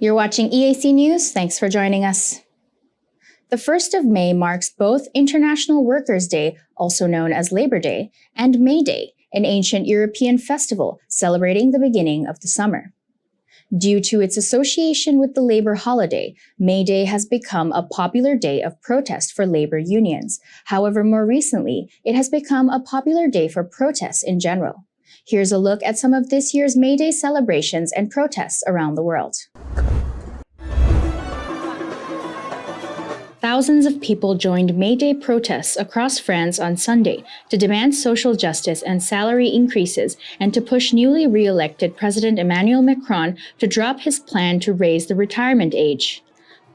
You're watching EAC News. Thanks for joining us. The 1st of May marks both International Workers' Day, also known as Labor Day, and May Day, an ancient European festival celebrating the beginning of the summer. Due to its association with the labor holiday, May Day has become a popular day of protest for labor unions. However, more recently, it has become a popular day for protests in general. Here's a look at some of this year's May Day celebrations and protests around the world. Thousands of people joined May Day protests across France on Sunday to demand social justice and salary increases and to push newly re-elected President Emmanuel Macron to drop his plan to raise the retirement age.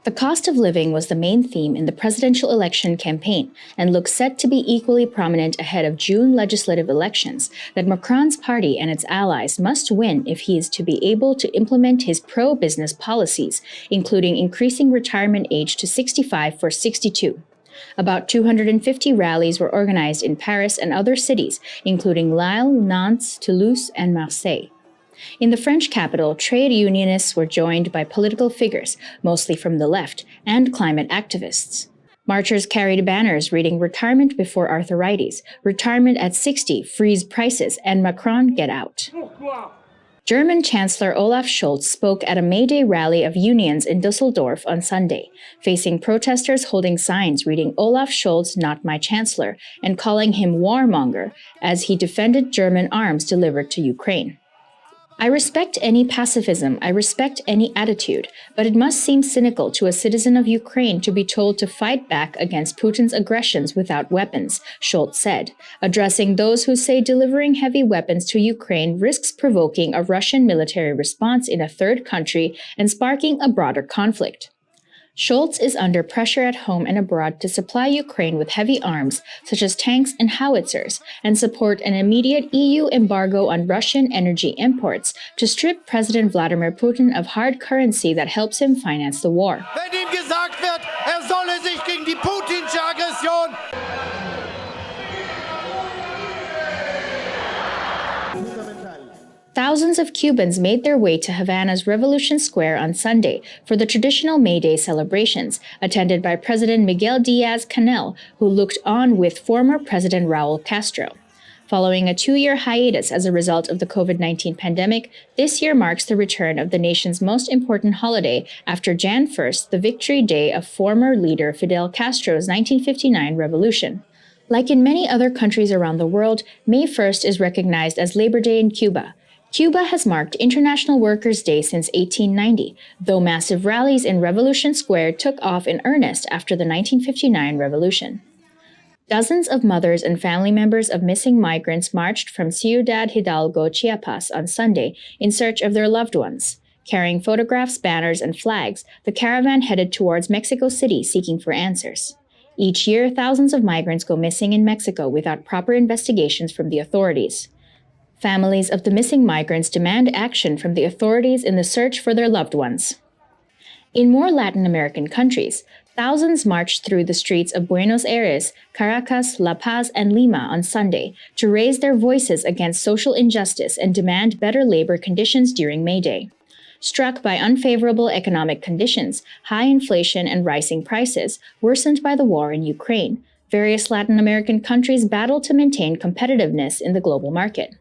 The cost of living was the main theme in the presidential election campaign and looks set to be equally prominent ahead of June legislative elections that Macron's party and its allies must win if he is to be able to implement his pro-business policies, including increasing retirement age to 65 for 62. About 250 rallies were organized in Paris and other cities, including Lille, Nantes, Toulouse, and Marseille. In the French capital, trade unionists were joined by political figures, mostly from the left, and climate activists. Marchers carried banners reading "Retirement before arthritis," "Retirement at 60, freeze prices," and "Macron, get out." German Chancellor Olaf Scholz spoke at a May Day rally of unions in Düsseldorf on Sunday, facing protesters holding signs reading "Olaf Scholz, not my chancellor," and calling him warmonger as he defended German arms delivered to Ukraine. "I respect any pacifism, I respect any attitude, but it must seem cynical to a citizen of Ukraine to be told to fight back against Putin's aggressions without weapons," Scholz said, addressing those who say delivering heavy weapons to Ukraine risks provoking a Russian military response in a third country and sparking a broader conflict. Scholz is under pressure at home and abroad to supply Ukraine with heavy arms, such as tanks and howitzers, and support an immediate EU embargo on Russian energy imports to strip President Vladimir Putin of hard currency that helps him finance the war. Wenn ihm gesagt wird, solle sich gegen die putinsche Aggression Thousands of Cubans made their way to Havana's Revolution Square on Sunday for the traditional May Day celebrations, attended by President Miguel Diaz-Canel, who looked on with former President Raul Castro. Following a 2-year hiatus as a result of the COVID-19 pandemic, this year marks the return of the nation's most important holiday after Jan 1st, the victory day of former leader Fidel Castro's 1959 revolution. Like in many other countries around the world, May 1st is recognized as Labor Day in Cuba. Cuba has marked International Workers' Day since 1890, though massive rallies in Revolution Square took off in earnest after the 1959 revolution. Dozens of mothers and family members of missing migrants marched from Ciudad Hidalgo, Chiapas on Sunday in search of their loved ones. Carrying photographs, banners, and flags, the caravan headed towards Mexico City seeking for answers. Each year, thousands of migrants go missing in Mexico without proper investigations from the authorities. Families of the missing migrants demand action from the authorities in the search for their loved ones. In more Latin American countries, thousands marched through the streets of Buenos Aires, Caracas, La Paz, and Lima on Sunday to raise their voices against social injustice and demand better labor conditions during May Day. Struck by unfavorable economic conditions, high inflation, and rising prices, worsened by the war in Ukraine, various Latin American countries battle to maintain competitiveness in the global market.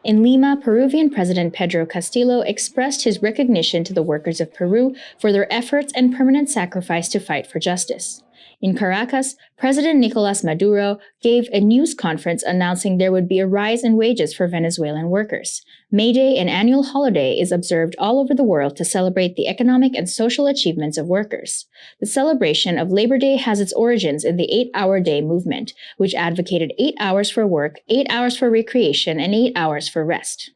In Lima, Peruvian President Pedro Castillo expressed his recognition to the workers of Peru for their efforts and permanent sacrifice to fight for justice. In Caracas, President Nicolas Maduro gave a news conference announcing there would be a rise in wages for Venezuelan workers. May Day, an annual holiday, is observed all over the world to celebrate the economic and social achievements of workers. The celebration of Labor Day has its origins in the 8-hour day movement, which advocated 8 hours for work, 8 hours for recreation, and 8 hours for rest.